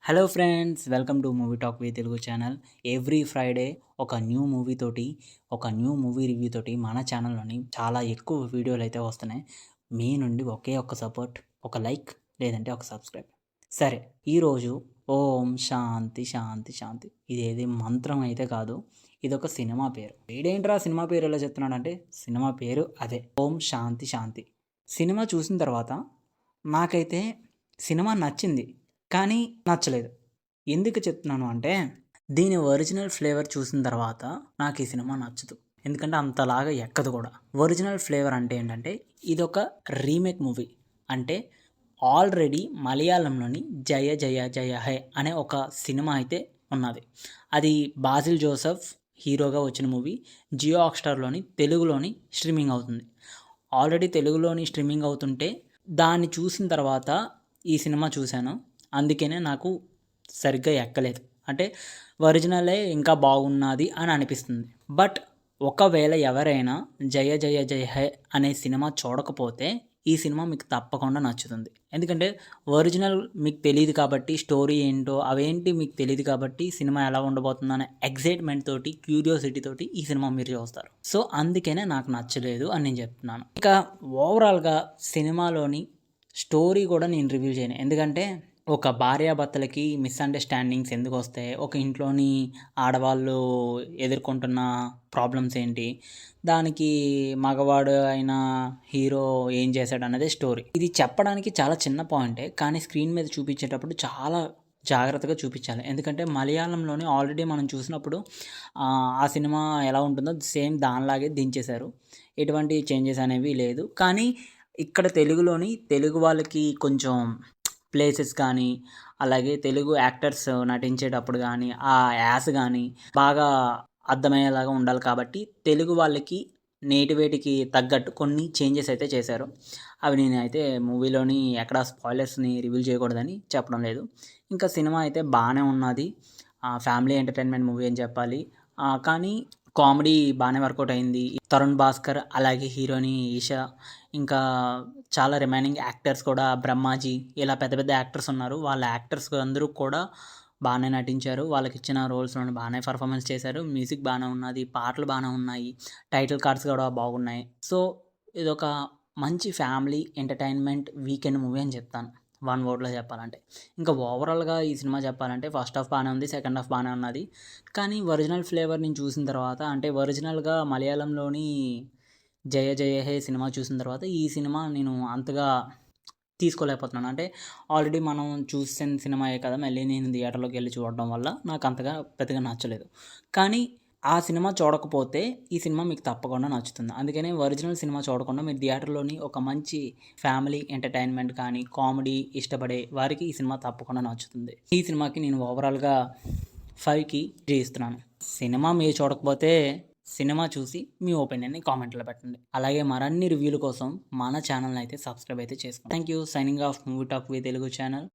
Hello friends, welcome to movie talk V Telugu channel. Every Friday ఒక new movie తోటి, ఒక new movie review తోటి మన ఛానల్లోని చాలా ఎక్కువ వీడియోలు అయితే వస్తున్నాయి. మీ నుండి ఒకే ఒక్క సపోర్ట్, ఒక లైక్ లేదంటే ఒక సబ్స్క్రైబ్. సరే, ఈరోజు ఓం శాంతి శాంతి శాంతి ఇదేది మంత్రం అయితే కాదు, ఇదొక సినిమా పేరు. వీడేంట్రా సినిమా పేరు ఎలా చెప్తున్నాడంటే, సినిమా పేరు అదే ఓం శాంతి శాంతి. సినిమా చూసిన తర్వాత నాకైతే సినిమా నచ్చింది, కానీ నచ్చలేదు. ఎందుకు చెప్తున్నాను అంటే, దీని ఒరిజినల్ ఫ్లేవర్ చూసిన తర్వాత నాకు ఈ సినిమా నచ్చదు. ఎందుకంటే అంతలాగా ఎక్కదు కూడా. ఒరిజినల్ ఫ్లేవర్ అంటే ఏంటంటే, ఇదొక రీమేక్ మూవీ. అంటే ఆల్రెడీ మలయాళంలోని 'జయ జయ జయ హే' అనే ఒక సినిమా అయితే ఉన్నది. అది బాసిల్ జోసెఫ్ హీరోగా వచ్చిన మూవీ. జియో హాట్‌స్టార్‌లోని తెలుగులోని స్ట్రీమింగ్ అవుతుంది. ఆల్రెడీ తెలుగులోని స్ట్రీమింగ్ అవుతుంటే దాన్ని చూసిన తర్వాత ఈ సినిమా చూశాను. అందుకనే నాకు సరిగ్గా ఎక్కలేదు. అంటే ఒరిజినలే ఇంకా బాగున్నది అని అనిపిస్తుంది. బట్ ఒకవేళ ఎవరైనా 'జయ జయ జయ హే' అనే సినిమా చూడకపోతే ఈ సినిమా మీకు తప్పకుండా నచ్చుతుంది. ఎందుకంటే ఒరిజినల్ మీకు తెలీదు కాబట్టి, స్టోరీ ఏంటో అవేంటి మీకు తెలీదు కాబట్టి, సినిమా ఎలా ఉండబోతుందనే ఎక్సైట్‌మెంట్ తోటి, క్యూరియాసిటీ తోటి ఈ సినిమా మీరు చూస్తారు. సో, అందుకనే నాకు నచ్చలేదు అని నేను చెప్తున్నాను. ఇక ఓవరాల్‌గా సినిమాలోని స్టోరీ కూడా నేను రివ్యూ చేయను. ఎందుకంటే ఒక భార్యాభర్తలకి మిస్‌అండర్‌స్టాండింగ్స్ ఎందుకొస్తాయి? ఒక ఇంట్లోని ఆడవాళ్ళు ఎదుర్కొంటున్న ప్రాబ్లమ్స్ ఏంటి? దానికి మగవాడు అయిన హీరో ఏం చేశాడన్నదే స్టోరీ. ఇది చెప్పడానికి చాలా చిన్న పాయింటే, కానీ స్క్రీన్ మీద చూపించేటప్పుడు చాలా జాగ్రత్తగా చూపించాలి. ఎందుకంటే మలయాళంలోనే ఆల్రెడీ మనం చూసినప్పుడు ఆ సినిమా ఎలా ఉంటుందో సేమ్ దానిలాగే దించేశారు. ఎటువంటి చేంజెస్ అనేవి లేదు. కానీ ఇక్కడ తెలుగులోని తెలుగు వాళ్ళకి కొంచెం ప్లేసెస్ కానీ, అలాగే తెలుగు యాక్టర్స్ నటించేటప్పుడు కానీ, ఆ యాస గానీ బాగా అర్థమయ్యేలాగా ఉండాలి కాబట్టి, తెలుగు వాళ్ళకి నేటివిటీకి తగ్గట్టు కొన్ని చేంజెస్ అయితే చేశారు. అవి నేనైతే మూవీలోని ఎక్కడ స్పాయిలర్స్‌ని రివీల్ చేయకూడదని చెప్పడం లేదు. ఇంకా సినిమా అయితే బానే ఉన్నది. ఫ్యామిలీ ఎంటర్‌టైన్‌మెంట్ మూవీ అని చెప్పాలి. కానీ కామెడీ బానే వర్కౌట్ అయింది. తరుణ్ భాస్కర్, అలాగే హీరోయిన్ ఈషా, ఇంకా చాలా రిమైనింగ్ యాక్టర్స్ కూడా బ్రహ్మాజీ, ఇలా పెద్ద పెద్ద యాక్టర్స్ ఉన్నారు. వాళ్ళ యాక్టర్స్ అందరూ కూడా బాగానే నటించారు. వాళ్ళకిచ్చిన రోల్స్‌లోని బాగానే పెర్ఫార్మెన్స్ చేశారు. మ్యూజిక్ బాగానే ఉన్నది. పాటలు బాగానే ఉన్నాయి. టైటిల్ కార్డ్స్ కూడా బాగున్నాయి. సో, ఇదొక మంచి ఫ్యామిలీ ఎంటర్‌టైన్‌మెంట్ వీకెండ్ మూవీ అని చెప్తాను, వన్ వర్డ్‌లో చెప్పాలంటే. ఇంకా ఓవరాల్‌గా ఈ సినిమా చెప్పాలంటే ఫస్ట్ హాఫ్ బాగానే ఉంది. సెకండ్ హాఫ్ బాగానే ఉన్నది. కానీ ఒరిజినల్ ఫ్లేవర్ నేను చూసిన తర్వాత, అంటే ఒరిజినల్‌గా మలయాళంలోని 'జయ జయ హే' సినిమా చూసిన తర్వాత ఈ సినిమా నేను అంతగా తీసుకోలేకపోతున్నాను. అంటే ఆల్రెడీ మనం చూసిన సినిమాయే కదా, మళ్ళీ నేను థియేటర్‌లోకెళ్ళి చూడడం వల్ల నాకు అంతగా పెద్దగా నచ్చలేదు. కానీ ఆ సినిమా చూడకపోతే ఈ సినిమా మీకు తప్పకుండా నచ్చుతుంది. అందుకనే ఒరిజినల్ సినిమా చూడకుండా మీరు థియేటర్‌లోని ఒక మంచి ఫ్యామిలీ ఎంటర్‌టైన్‌మెంట్ కానీ, కామెడీ ఇష్టపడే వారికి ఈ సినిమా తప్పకుండా నచ్చుతుంది. ఈ సినిమాకి నేను ఓవరాల్‌గా 5కి 3 ఇస్తున్నాను. సినిమా మీరు చూడకపోతే సినిమా చూసి మీ ఒపీనియన్‌ని కామెంట్‌లో పెట్టండి. అలాగే మరిన్ని రివ్యూల కోసం మన ఛానల్‌ని అయితే సబ్స్క్రైబ్ అయితే చేసుకోండి. Thank you. Signing off movie talk V Telugu channel.